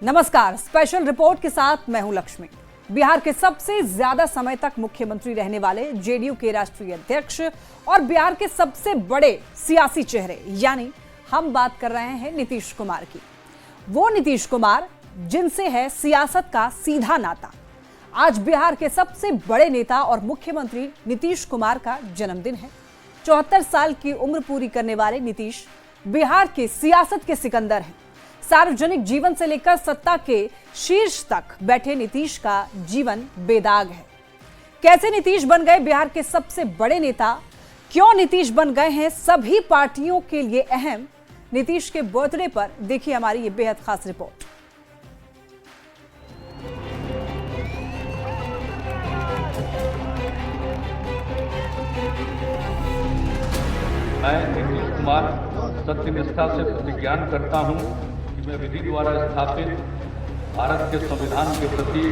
नमस्कार, special report के साथ मैं हूं लक्ष्मी। बिहार के सबसे ज्यादा समय तक मुख्यमंत्री रहने वाले जेडीयू के राष्ट्रीय अध्यक्ष और बिहार के सबसे बड़े सियासी चेहरे यानी हम बात कर रहे हैं नीतीश कुमार की। वो नीतीश कुमार जिनसे है सियासत का सीधा नाता। आज बिहार के सबसे बड़े नेता और मुख्यमंत्री नीतीश कुमार का जन्मदिन है। 74 साल की उम्र पूरी करने वाले नीतीश बिहार की सियासत के सिकंदर हैं। सार्वजनिक जीवन से लेकर सत्ता के शीर्ष तक बैठे नीतीश का जीवन बेदाग है। कैसे नीतीश बन गए बिहार के सबसे बड़े नेता, क्यों नीतीश बन गए हैं सभी पार्टियों के लिए अहम, नीतीश के बर्थडे पर देखिए हमारी ये बेहद खास रिपोर्ट। मैं नीतीश कुमार सत्यनिष्ठा से प्रतिज्ञान करता हूं कि मैं विधि द्वारा स्थापित भारत के संविधान के प्रति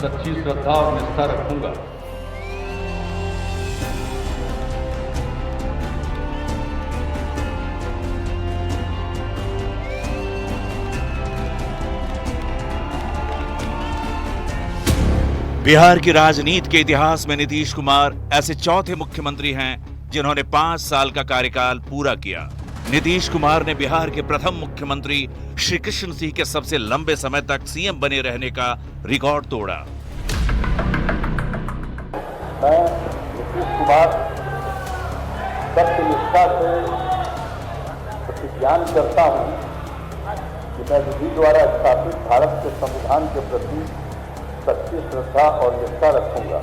सच्ची श्रद्धा और निष्ठा रखूंगा। बिहार की राजनीति के इतिहास में नीतीश कुमार ऐसे चौथे मुख्यमंत्री हैं जिन्होंने 5 साल का कार्यकाल पूरा किया। नीतीश कुमार ने बिहार के प्रथम मुख्यमंत्री श्री कृष्ण सिंह के सबसे लंबे समय तक सीएम बने रहने का रिकॉर्ड तोड़ा। मैं नीतीश कुमार सत्यनिष्ठा से प्रतिज्ञान करता हूं कि मैं विधि द्वारा स्थापित भारत के संविधान के प्रति सच्ची श्रद्धा और निष्ठा रखूंगा।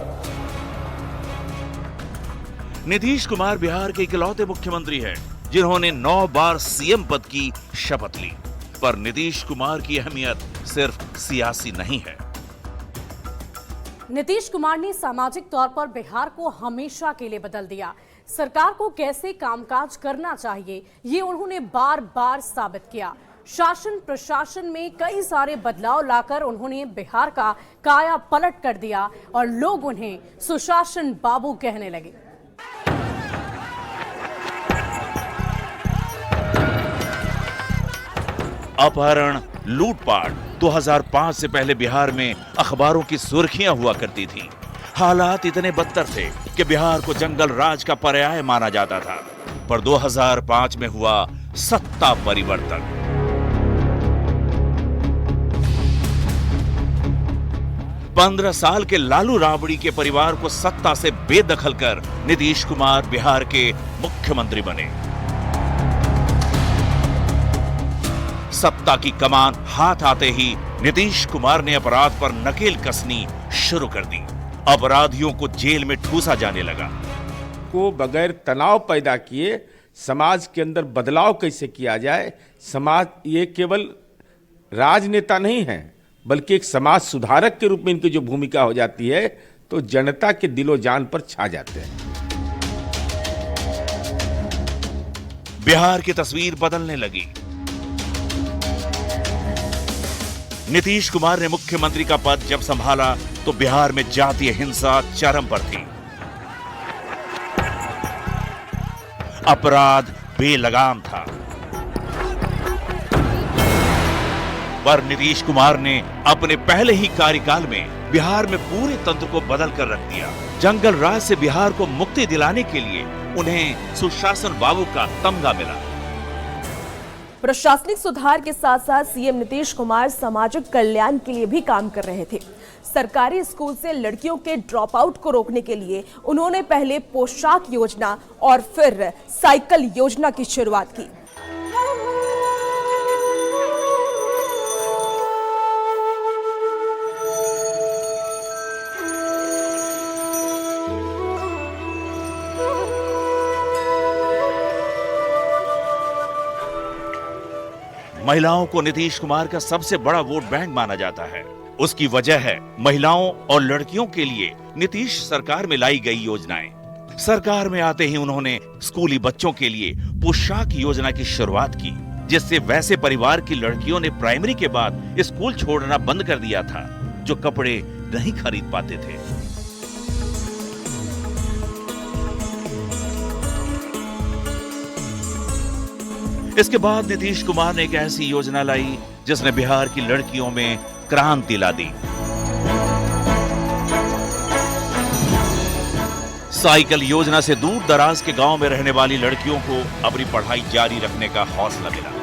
नीतीश कुमार बिहार के इकलौते मुख्यमंत्री हैं जिन्होंने 9 बार सीएम पद की शपथ ली। पर नीतीश कुमार की अहमियत सिर्फ सियासी नहीं है। नीतीश कुमार ने सामाजिक तौर पर बिहार को हमेशा के लिए बदल दिया। सरकार को कैसे कामकाज करना चाहिए ये उन्होंने बार बार साबित किया। शासन प्रशासन में कई सारे बदलाव लाकर उन्होंने बिहार का काया पलट कर दिया और लोग उन्हें सुशासन बाबू कहने लगे। अपहरण, लूटपाट 2005 से पहले बिहार में अखबारों की सुर्खियां हुआ करती थी। हालात इतने बदतर थे कि बिहार को जंगल राज का पर्याय माना जाता था। पर 2005 में हुआ सत्ता परिवर्तन। पंद्रह साल के लालू राबड़ी के परिवार को सत्ता से बेदखल कर नीतीश कुमार बिहार के मुख्यमंत्री बने। सत्ता की कमान हाथ आते ही नीतीश कुमार ने अपराध पर नकेल कसनी शुरू कर दी। अपराधियों को जेल में ठूसा जाने लगा। को बगैर तनाव पैदा किए समाज के अंदर बदलाव कैसे किया जाए। समाज ये केवल राजनेता नहीं है बल्कि एक समाज सुधारक के रूप में इनकी जो भूमिका हो जाती है तो जनता के दिलो जान पर छा जाते हैं। बिहार की तस्वीर बदलने लगी। नीतीश कुमार ने मुख्यमंत्री का पद जब संभाला तो बिहार में जातीय हिंसा चरम पर थी। अपराध बेलगाम था। पर नीतीश कुमार ने अपने पहले ही कार्यकाल में बिहार में पूरे तंत्र को बदल कर रख दिया। जंगल राज से बिहार को मुक्ति दिलाने के लिए उन्हें सुशासन बाबू का तमगा मिला। प्रशासनिक सुधार के साथ साथ सीएम नीतीश कुमार सामाजिक कल्याण के लिए भी काम कर रहे थे। सरकारी स्कूल से लड़कियों के ड्रॉप आउट को रोकने के लिए उन्होंने पहले पोशाक योजना और फिर साइकिल योजना की शुरुआत की। महिलाओं को नीतीश कुमार का सबसे बड़ा वोट बैंक माना जाता है। उसकी वजह है महिलाओं और लड़कियों के लिए नीतीश सरकार में लाई गई योजनाएं। सरकार में आते ही उन्होंने स्कूली बच्चों के लिए पोशाक योजना की शुरुआत की, जिससे वैसे परिवार की लड़कियों ने प्राइमरी के बाद स्कूल छोड़ना बंद कर दिया था जो कपड़े नहीं खरीद पाते थे। इसके बाद नीतीश कुमार ने एक ऐसी योजना लाई जिसने बिहार की लड़कियों में क्रांति ला दी। साइकिल योजना से दूर दराज के गांव में रहने वाली लड़कियों को अपनी पढ़ाई जारी रखने का हौसला मिला।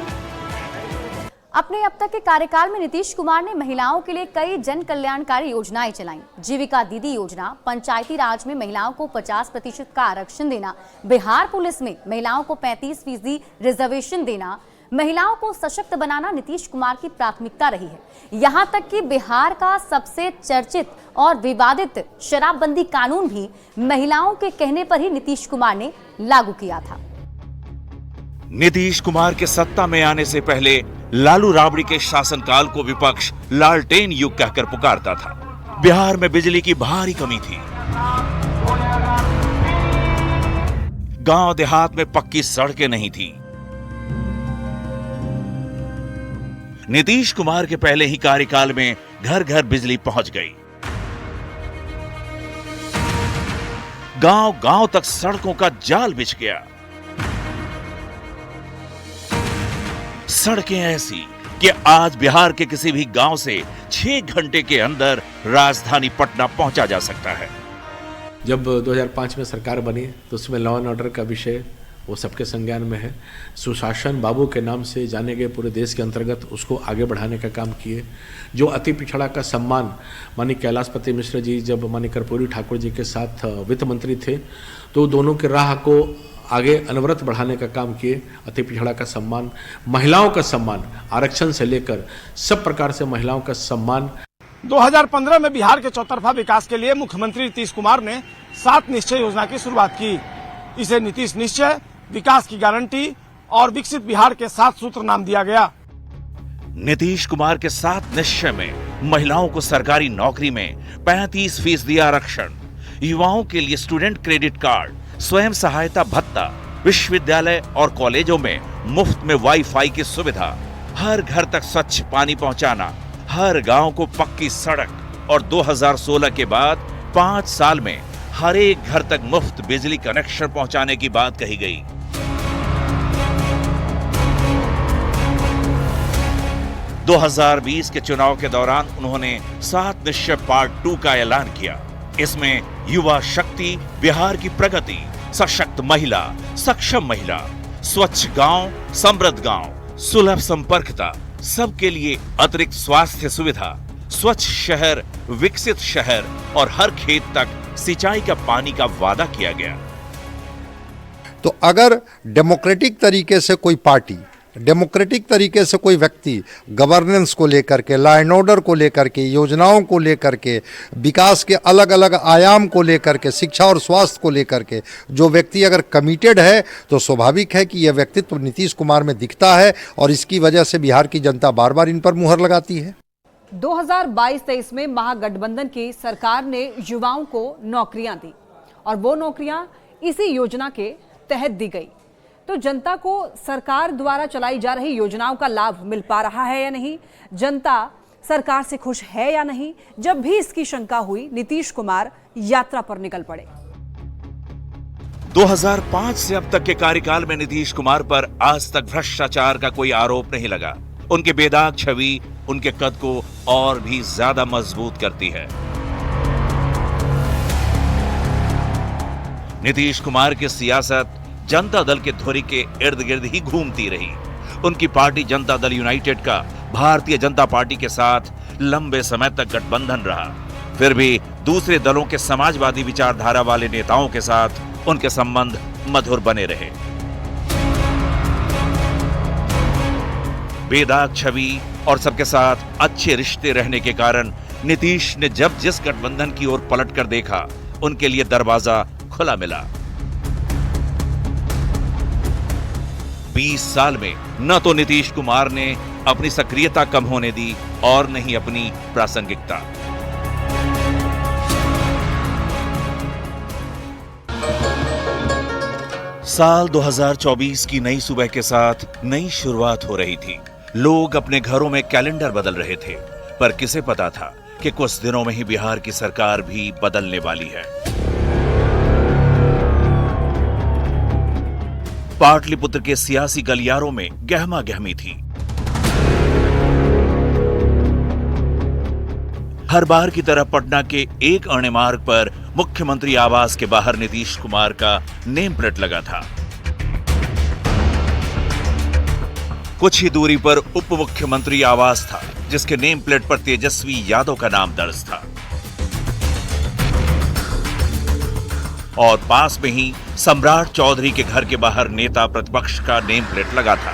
अपने अब तक के कार्यकाल में नीतीश कुमार ने महिलाओं के लिए कई जन कल्याणकारी योजनाएं चलाई। जीविका दीदी योजना, पंचायती राज में महिलाओं को 50% का आरक्षण देना, बिहार पुलिस में महिलाओं को 35% रिजर्वेशन देना, महिलाओं को सशक्त बनाना नीतीश कुमार की प्राथमिकता रही है। यहां तक कि बिहार का सबसे चर्चित और विवादित शराबबंदी कानून भी महिलाओं के कहने पर ही नीतीश कुमार ने लागू किया था। नीतीश कुमार के सत्ता में आने से पहले लालू राबड़ी के शासनकाल को विपक्ष लालटेन युग कहकर पुकारता था। बिहार में बिजली की भारी कमी थी, गांव देहात में पक्की सड़कें नहीं थी। नीतीश कुमार के पहले ही कार्यकाल में घर घर बिजली पहुंच गई। गांव गांव तक सड़कों का जाल बिछ गया। सड़कें ऐसी कि आज बिहार के किसी भी गांव से 6 घंटे के अंदर राजधानी पटना पहुंचा जा सकता है। जब 2005 में सरकार बनी तो उसमें लॉ एंड ऑर्डर का विषय वो सबके संज्ञान में है। सुशासन बाबू के नाम से जाने गए पूरे देश के अंतर्गत उसको आगे बढ़ाने का काम किए। जो अति पिछड़ा का सम्मान माननीय कैलाशपति मिश्र जी जब माननीय कर्पूरी ठाकुर जी के साथ वित्त मंत्री थे तो दोनों के राह को आगे अनवरत बढ़ाने का काम किए। अति पिछड़ा का सम्मान, महिलाओं का सम्मान, आरक्षण से लेकर सब प्रकार से महिलाओं का सम्मान। 2015 में बिहार के चौतरफा विकास के लिए मुख्यमंत्री नीतीश कुमार ने 7 निश्चय योजना की शुरुआत की। इसे नीतीश निश्चय, विकास की गारंटी और विकसित बिहार के 7 सूत्र नाम दिया गया। नीतीश कुमार के 7 निश्चय में महिलाओं को सरकारी नौकरी में 35% आरक्षण, युवाओं के लिए स्टूडेंट क्रेडिट कार्ड, स्वयं सहायता भत्ता, विश्वविद्यालय और कॉलेजों में मुफ्त में वाईफाई की सुविधा, हर घर तक स्वच्छ पानी पहुंचाना, हर गांव को पक्की सड़क और 2016 के बाद 5 साल में हर एक घर तक मुफ्त बिजली कनेक्शन पहुंचाने की बात कही गई। – 2020 के चुनाव के दौरान उन्होंने 7 निश्चय पार्ट 2 का ऐलान किया। इसमें युवा शक्ति, बिहार की प्रगति, सशक्त महिला, सक्षम महिला, स्वच्छ गांव, समृद्ध गांव, सुलभ संपर्कता, सबके लिए अतिरिक्त स्वास्थ्य सुविधा, स्वच्छ शहर, विकसित शहर और हर खेत तक सिंचाई का पानी का वादा किया गया। तो अगर डेमोक्रेटिक तरीके से कोई पार्टी, डेमोक्रेटिक तरीके से कोई व्यक्ति गवर्नेंस को लेकर के, लॉ एंड ऑर्डर को लेकर के, योजनाओं को लेकर के, विकास के अलग अलग आयाम को लेकर के, शिक्षा और स्वास्थ्य को लेकर के जो व्यक्ति अगर कमिटेड है तो स्वाभाविक है कि यह व्यक्तित्व नीतीश कुमार में दिखता है और इसकी वजह से बिहार की जनता बार बार इन पर मुहर लगाती है। 2022-23 में महागठबंधन की सरकार ने युवाओं को नौकरियां दी और वो नौकरियां इसी योजना के तहत दी गई। तो जनता को सरकार द्वारा चलाई जा रही योजनाओं का लाभ मिल पा रहा है या नहीं, जनता सरकार से खुश है या नहीं, जब भी इसकी शंका हुई नीतीश कुमार यात्रा पर निकल पड़े। 2005 से अब तक के कार्यकाल में नीतीश कुमार पर आज तक भ्रष्टाचार का कोई आरोप नहीं लगा। उनके बेदाग छवि उनके कद को और भी ज्यादा मजबूत करती है। नीतीश कुमार की सियासत जनता दल के धुरी के इर्द गिर्द ही घूमती रही। उनकी पार्टी जनता दल यूनाइटेड का भारतीय जनता पार्टी के साथ लंबे समय तक गठबंधन रहा। फिर भी दूसरे दलों के समाजवादी विचारधारा वाले नेताओं के साथ उनके संबंध मधुर बने रहे। बेदाग छवि और सबके साथ अच्छे रिश्ते रहने के कारण नीतीश ने जब जिस गठबंधन की ओर पलटकर देखा, उनके लिए दरवाजा खुला मिला। 20 साल में न तो नीतीश कुमार ने अपनी सक्रियता कम होने दी और न ही अपनी प्रासंगिकता। साल 2024 की नई सुबह के साथ नई शुरुआत हो रही थी। लोग अपने घरों में कैलेंडर बदल रहे थे, पर किसे पता था कि कुछ दिनों में ही बिहार की सरकार भी बदलने वाली है। पाटलिपुत्र के सियासी गलियारों में गहमा गहमी थी। हर बार की तरह पटना के एक अणे मार्ग पर मुख्यमंत्री आवास के बाहर नीतीश कुमार का नेम प्लेट लगा था। कुछ ही दूरी पर उप मुख्यमंत्री आवास था, जिसके नेम प्लेट पर तेजस्वी यादव का नाम दर्ज था और पास में ही सम्राट चौधरी के घर के बाहर नेता प्रतिपक्ष का नेम प्लेट लगा था।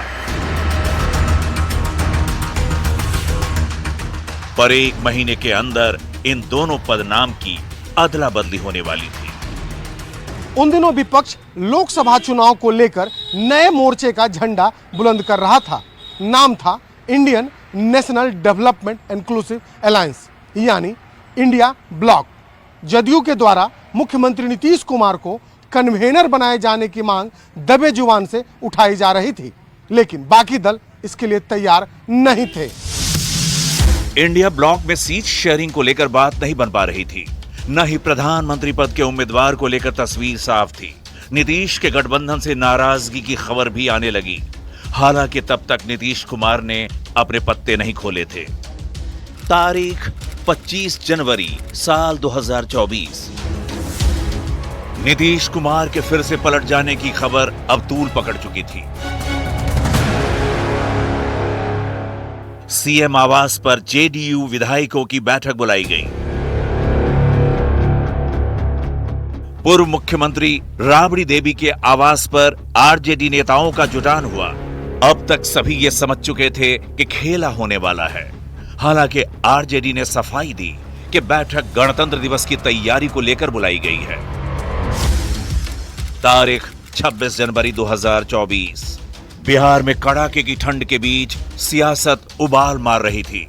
पर एक महीने के अंदर इन दोनों पदनाम की अदला बदली होने वाली थी। उन दिनों विपक्ष लोकसभा चुनाव को लेकर नए मोर्चे का झंडा बुलंद कर रहा था। नाम था Indian national development inclusive alliance, यानी इंडिया ब्लॉक। जदयू के द्वारा मुख्यमंत्री नीतीश कुमार को कन्वेनर बनाए जाने की मांग दबे जुबान से उठाई जा रही थी, लेकिन बाकी दल इसके लिए तैयार नहीं थे। इंडिया ब्लॉक में सीट शेयरिंग को लेकर बात नहीं बन पा रही थी, न ही प्रधानमंत्री पद के उम्मीदवार को लेकर तस्वीर साफ थी। नीतीश के गठबंधन से नाराजगी की खबर भी आने लगी। हालांकि तब तक नीतीश कुमार ने अपने पत्ते नहीं खोले थे। तारीख 25 जनवरी साल 2024। नीतीश कुमार के फिर से पलट जाने की खबर अब तूल पकड़ चुकी थी। सीएम आवास पर जेडीयू विधायकों की बैठक बुलाई गई। पूर्व मुख्यमंत्री राबड़ी देवी के आवास पर आरजेडी नेताओं का जुटान हुआ। अब तक सभी ये समझ चुके थे कि खेला होने वाला है। हालांकि आरजेडी ने सफाई दी कि बैठक गणतंत्र दिवस की तैयारी को लेकर बुलाई गई है। तारीख 26 जनवरी 2024। बिहार में कड़ाके की ठंड के बीच सियासत उबाल मार रही थी।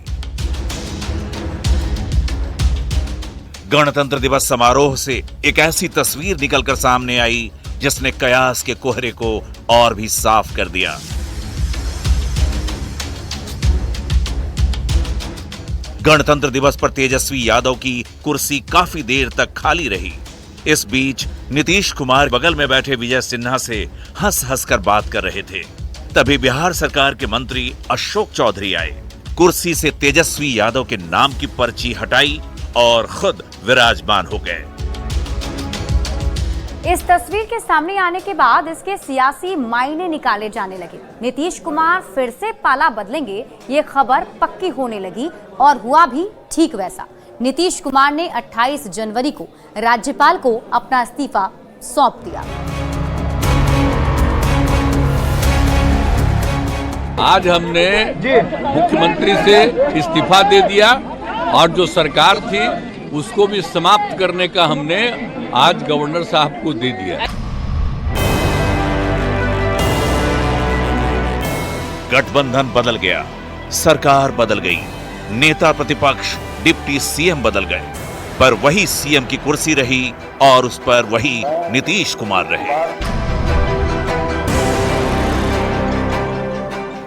गणतंत्र दिवस समारोह से एक ऐसी तस्वीर निकलकर सामने आई जिसने कयास के कोहरे को और भी साफ कर दिया। गणतंत्र दिवस पर तेजस्वी यादव की कुर्सी काफी देर तक खाली रही। इस बीच नीतीश कुमार बगल में बैठे विजय सिन्हा से हंस हंस कर बात कर रहे थे। तभी बिहार सरकार के मंत्री अशोक चौधरी आए, कुर्सी से तेजस्वी यादव के नाम की पर्ची हटाई और खुद विराजमान हो गए। इस तस्वीर के सामने आने के बाद इसके सियासी मायने निकाले जाने लगे। नीतीश कुमार फिर से पाला बदलेंगे, ये खबर पक्की होने लगी और हुआ भी ठीक वैसा। नीतीश कुमार ने 28 जनवरी को राज्यपाल को अपना इस्तीफा सौंप दिया। आज हमने मुख्यमंत्री से इस्तीफा दे दिया और जो सरकार थी उसको भी समाप्त करने का हमने आज गवर्नर साहब को दे दिया। गठबंधन बदल गया, सरकार बदल गई, नेता प्रतिपक्ष डिप्टी सीएम बदल गए, पर वही सीएम की कुर्सी रही और उस पर वही नीतीश कुमार रहे।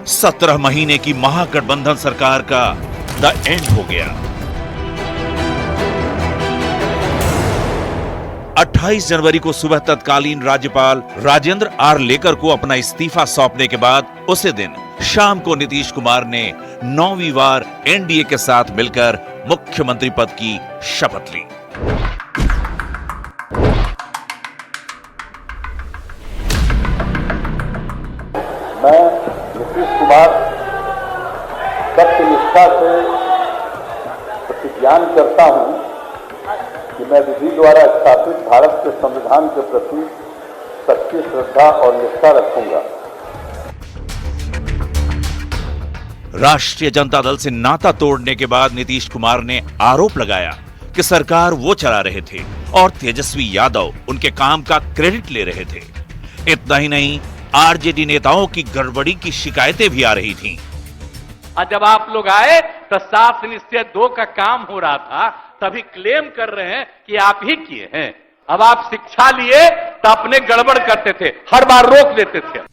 17 महीने की महागठबंधन सरकार का द एंड हो गया। 28 जनवरी को सुबह तत्कालीन राज्यपाल राजेंद्र आर लेकर को अपना इस्तीफा सौंपने के बाद उसी दिन शाम को नीतीश कुमार ने 9वीं बार एनडीए के साथ मिलकर मुख्यमंत्री पद की शपथ ली। मैं नीतीश कुमार सत्यनिष्ठा से प्रतिज्ञान करता हूं कि मैं विधि द्वारा स्थापित भारत के संविधान के प्रति सच्ची श्रद्धा और निष्ठा रखूंगा। राष्ट्रीय जनता दल से नाता तोड़ने के बाद नीतीश कुमार ने आरोप लगाया कि सरकार वो चला रहे थे और तेजस्वी यादव उनके काम का क्रेडिट ले रहे थे। इतना ही नहीं, आरजेडी नेताओं की गड़बड़ी की शिकायतें भी आ रही थीं। और जब आप लोग आए तो 7 निश्चय 2 का काम हो रहा था, तभी क्लेम कर रहे हैं कि आप ही किए हैं। अब आप शिक्षा लिए तो अपने गड़बड़ करते थे, हर बार रोक देते थे।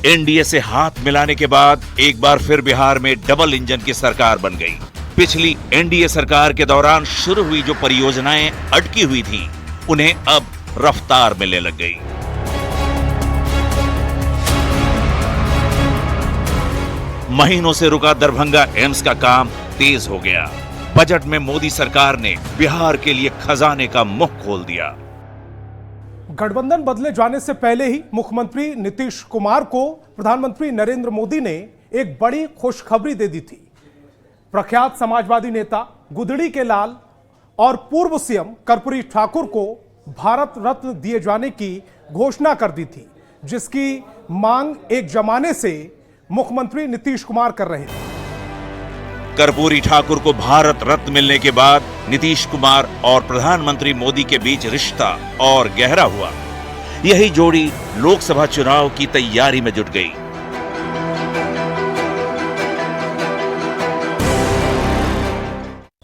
एनडीए से हाथ मिलाने के बाद एक बार फिर बिहार में डबल इंजन की सरकार बन गई। पिछली एनडीए सरकार के दौरान शुरू हुई जो परियोजनाएं अटकी हुई थीं, उन्हें अब रफ्तार मिलने लग गई। महीनों से रुका दरभंगा एम्स का काम तेज हो गया। बजट में मोदी सरकार ने बिहार के लिए खजाने का मुख खोल दिया। गठबंधन बदले जाने से पहले ही मुख्यमंत्री नीतीश कुमार को प्रधानमंत्री नरेंद्र मोदी ने एक बड़ी खुशखबरी दे दी थी। प्रख्यात समाजवादी नेता गुदड़ी के लाल और पूर्व सीएम कर्पूरी ठाकुर को भारत रत्न दिए जाने की घोषणा कर दी थी, जिसकी मांग एक जमाने से मुख्यमंत्री नीतीश कुमार कर रहे थे। कर्पूरी ठाकुर को भारत रत्न मिलने के बाद नीतीश कुमार और प्रधानमंत्री मोदी के बीच रिश्ता और गहरा हुआ। यही जोड़ी लोकसभा चुनाव की तैयारी में जुट गई।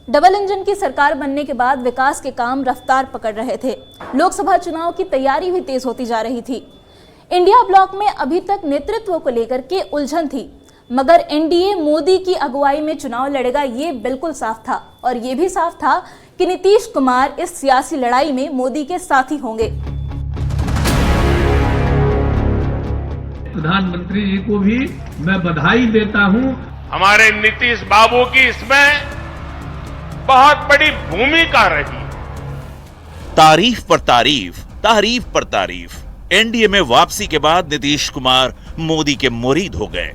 डबल इंजन की सरकार बनने के बाद विकास के काम रफ्तार पकड़ रहे थे। लोकसभा चुनाव की तैयारी भी तेज होती जा रही थी। इंडिया ब्लॉक में अभी तक नेतृत्व को लेकर के उलझन थी, मगर एनडीए मोदी की अगुवाई में चुनाव लड़ेगा ये बिल्कुल साफ था। और ये भी साफ था कि नीतीश कुमार इस सियासी लड़ाई में मोदी के साथी होंगे। प्रधानमंत्री जी को भी मैं बधाई देता हूं। हमारे नीतीश बाबू की इसमें बहुत बड़ी भूमिका रही। तारीफ पर तारीफ, तारीफ पर तारीफ। एनडीए में वापसी के बाद नीतीश कुमार मोदी के मुरीद हो गए।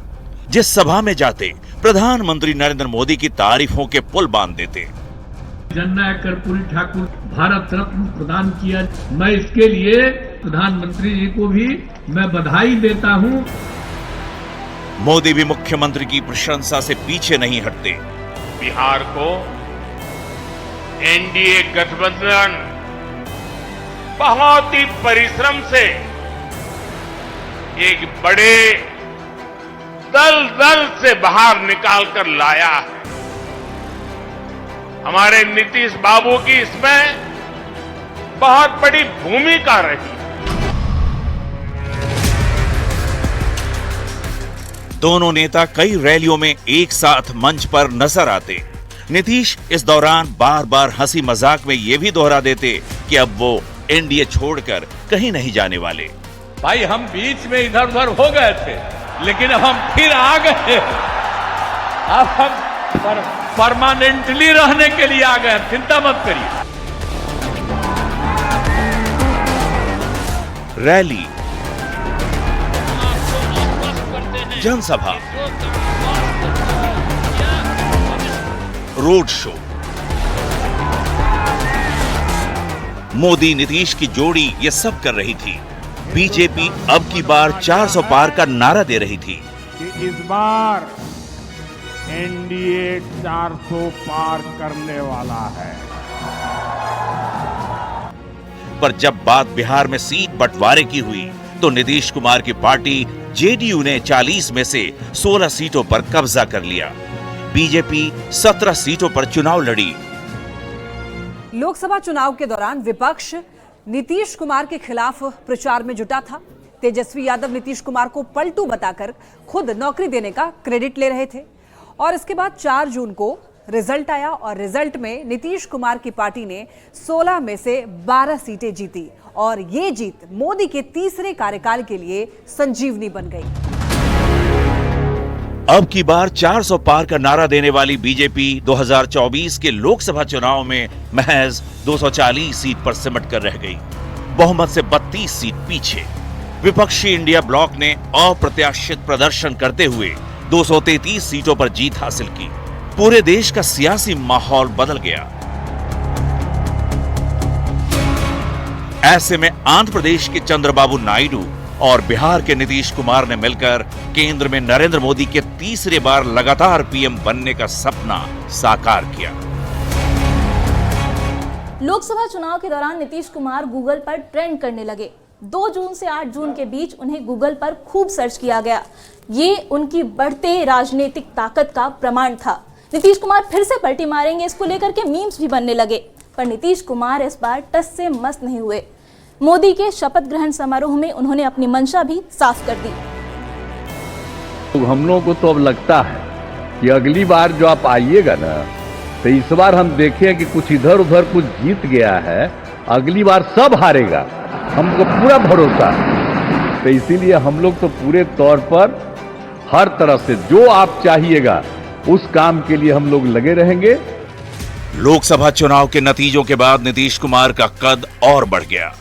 जिस सभा में जाते प्रधानमंत्री नरेंद्र मोदी की तारीफों के पुल बांध देते। जननायक कर्पूरी ठाकुर भारत रत्न प्रदान किया, मैं इसके लिए प्रधानमंत्री जी को भी मैं बधाई देता हूं। मोदी भी मुख्यमंत्री की प्रशंसा से पीछे नहीं हटते। बिहार को एनडीए गठबंधन बहुत ही परिश्रम से एक बड़े दल से बाहर निकाल कर लाया है। हमारे नीतीश बाबू की इसमें बहुत बड़ी भूमिका रही। दोनों नेता कई रैलियों में एक साथ मंच पर नजर आते। नीतीश इस दौरान बार बार हंसी मजाक में ये भी दोहरा देते कि अब वो एनडीए छोड़कर कहीं नहीं जाने वाले। भाई हम बीच में इधर उधर हो गए थे, लेकिन अब हम फिर आ गए। अब हम परमानेंटली रहने के लिए आ गए, चिंता मत करिए। रैली, जनसभा, रोड शो, मोदी नीतीश की जोड़ी ये सब कर रही थी। बीजेपी अब की बार 400 पार का नारा दे रही थी कि इस बार एनडीए 400 पार करने वाला है। पर जब बात बिहार में सीट बंटवारे की हुई तो नीतीश कुमार की पार्टी जेडीयू ने 40 में से 16 सीटों पर कब्जा कर लिया। बीजेपी 17 सीटों पर चुनाव लड़ी। लोकसभा चुनाव के दौरान विपक्ष नीतीश कुमार के खिलाफ प्रचार में जुटा था। तेजस्वी यादव नीतीश कुमार को पलटू बताकर खुद नौकरी देने का क्रेडिट ले रहे थे। और इसके बाद 4 जून को रिजल्ट आया और रिजल्ट में नीतीश कुमार की पार्टी ने 16 में से 12 सीटें जीती और ये जीत मोदी के तीसरे कार्यकाल के लिए संजीवनी बन गई। अब की बार 400 पार का नारा देने वाली बीजेपी 2024 के लोकसभा चुनाव में महज 240 सीट पर सिमट कर रह गई। बहुमत से 32 सीट पीछे। विपक्षी इंडिया ब्लॉक ने अप्रत्याशित प्रदर्शन करते हुए 233 सीटों पर जीत हासिल की। पूरे देश का सियासी माहौल बदल गया। ऐसे में आंध्र प्रदेश के चंद्रबाबू नायडू और बिहार के नीतीश कुमार ने मिलकर केंद्र में नरेंद्र मोदी के तीसरे बार लगातार पीएम बनने का सपना साकार किया। लोकसभा चुनाव के दौरान नीतीश कुमार गूगल पर ट्रेंड करने लगे। 2 जून से 8 जून के बीच उन्हें गूगल पर खूब सर्च किया गया। ये उनकी बढ़ते राजनीतिक ताकत का प्रमाण था। नीतीश कुमार फिर से पलटी मारेंगे, इसको लेकर के मीम्स भी बनने लगे। पर नीतीश कुमार इस बार टस से मस्त नहीं हुए। मोदी के शपथ ग्रहण समारोह में उन्होंने अपनी मंशा भी साफ कर दी। हम लोगों को तो अब लगता है कि अगली बार जो आप आइएगा ना, तो इस बार हम देखें कि कुछ इधर उधर कुछ जीत गया है, अगली बार सब हारेगा, हमको पूरा भरोसा है। तो इसीलिए हम लोग तो पूरे तौर पर हर तरह से जो आप चाहिएगा उस काम के लिए हम लोग लगे रहेंगे। लोकसभा चुनाव के नतीजों के बाद नीतीश कुमार का कद और बढ़ गया।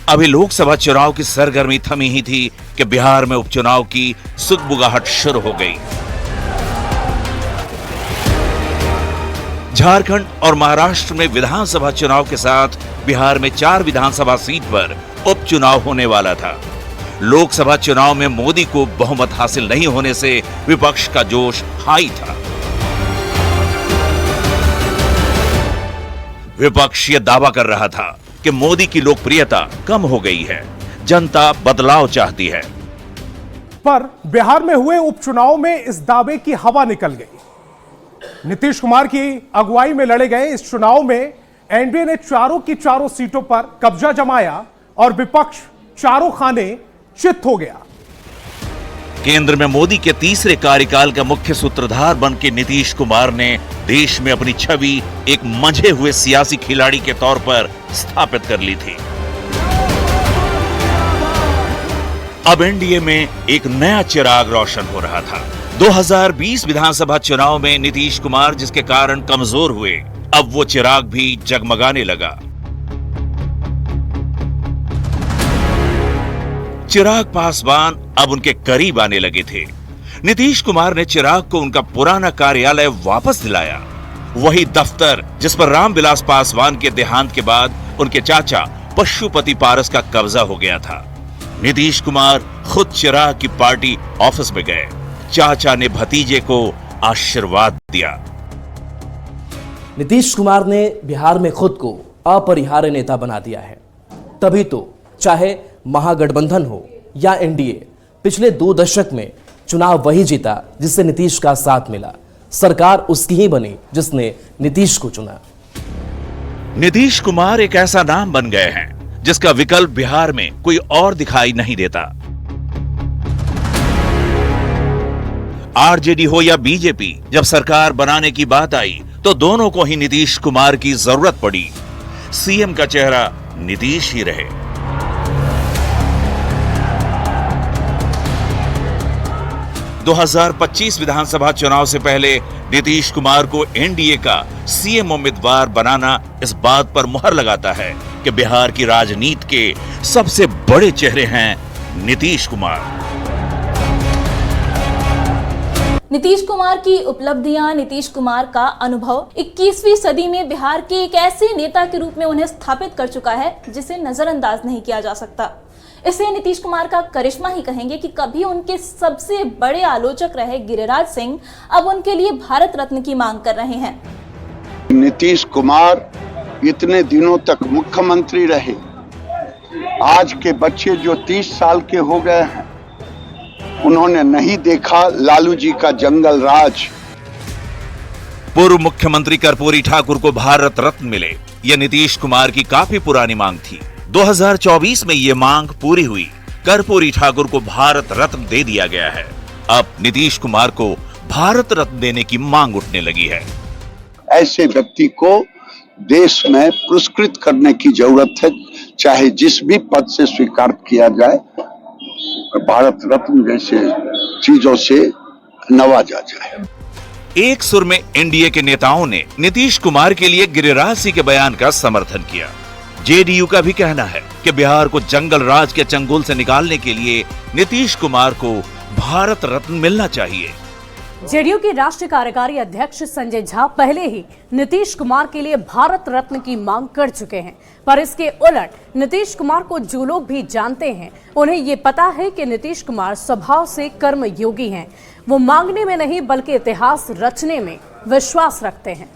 अभी लोकसभा चुनाव की सरगर्मी थमी ही थी कि बिहार में उपचुनाव की सुगबुगाहट शुरू हो गई। झारखंड और महाराष्ट्र में विधानसभा चुनाव के साथ बिहार में 4 विधानसभा सीट पर उपचुनाव होने वाला था। लोकसभा चुनाव में मोदी को बहुमत हासिल नहीं होने से विपक्ष का जोश हाई था। विपक्ष यह दावा कर रहा था कि मोदी की लोकप्रियता कम हो गई है, जनता बदलाव चाहती है। पर बिहार में हुए उपचुनाव में इस दावे की हवा निकल गई। नीतीश कुमार की अगुवाई में लड़े गए इस चुनाव में एनडीए ने चारों की चारों सीटों पर कब्जा जमाया और विपक्ष चारों खाने चित हो गया। केंद्र में मोदी के तीसरे कार्यकाल का मुख्य सूत्रधार बनकर नीतीश कुमार ने देश में अपनी छवि एक मंझे हुए सियासी खिलाड़ी के तौर पर स्थापित कर ली थी। अब एनडीए में एक नया चिराग रोशन हो रहा था। 2020 विधानसभा चुनाव में नीतीश कुमार जिसके कारण कमजोर हुए, अब वो चिराग भी जगमगाने लगा। चिराग पासवान अब उनके करीब आने लगे थे। नीतीश कुमार ने चिराग को उनका पुराना कार्यालय वापस दिलाया, वही दफ्तर जिस पर रामविलास पासवान के देहांत के बाद उनके चाचा पशुपति पारस का कब्जा हो गया था। नीतीश कुमार खुद चिराग की पार्टी ऑफिस में गए। चाचा ने भतीजे को आशीर्वाद दिया। नीतीश कुमार ने बिहार में खुद को अपरिहार्य नेता बना दिया है। तभी तो चाहे महागठबंधन हो या एनडीए, पिछले 2 दशक में चुनाव वही जीता जिससे नीतीश का साथ मिला। सरकार उसकी ही बनी जिसने नीतीश को चुना। नीतीश कुमार एक ऐसा नाम बन गए हैं जिसका विकल्प बिहार में कोई और दिखाई नहीं देता। आरजेडी हो या बीजेपी, जब सरकार बनाने की बात आई तो दोनों को ही नीतीश कुमार की जरूरत पड़ी। सीएम का चेहरा नीतीश ही रहे। – 2025 विधानसभा चुनाव से पहले नीतीश कुमार को एनडीए का सीएम उम्मीदवार बनाना इस बात पर मुहर लगाता है कि बिहार की राजनीति के सबसे बड़े चेहरे हैं नीतीश कुमार। नीतीश कुमार की उपलब्धियां, नीतीश कुमार का अनुभव 21वीं सदी में बिहार के एक ऐसे नेता के रूप में उन्हें स्थापित कर चुका है जिसे नजरअंदाज नहीं किया जा सकता। इसे नीतीश कुमार का करिश्मा ही कहेंगे कि कभी उनके सबसे बड़े आलोचक रहे गिरिराज सिंह अब उनके लिए भारत रत्न की मांग कर रहे हैं। नीतीश कुमार इतने दिनों तक मुख्यमंत्री रहे। आज के बच्चे जो 30 साल के हो गए हैं, उन्होंने नहीं देखा लालू जी का जंगल राज। पूर्व मुख्यमंत्री कर्पूरी ठाकुर को भारत रत्न मिले, यह नीतीश कुमार की काफी पुरानी मांग थी। 2024 में यह मांग पूरी हुई। कर्पूरी ठाकुर को भारत रत्न दे दिया गया है। अब नीतीश कुमार को भारत रत्न देने की मांग उठने लगी है। ऐसे व्यक्ति को देश में पुरस्कृत करने की जरूरत है, चाहे जिस भी पद से स्वीकार किया जाए, भारत रत्न जैसे चीजों से नवाजा जाए। एक सुर में एनडीए के नेताओं ने नीतीश कुमार के लिए गिरिराज सिंह के बयान का समर्थन किया। जेडीयू का भी कहना है कि बिहार को जंगल राज के चंगुल से निकालने के लिए नीतीश कुमार को भारत रत्न मिलना चाहिए। जेडीयू के राष्ट्रीय कार्यकारी अध्यक्ष संजय झा पहले ही नीतीश कुमार के लिए भारत रत्न की मांग कर चुके हैं, पर इसके उलट नीतीश कुमार को जो लोग भी जानते हैं उन्हें ये पता है कि नीतीश कुमार स्वभाव से कर्मयोगी हैं। वो मांगने में नहीं बल्कि इतिहास रचने में विश्वास रखते हैं।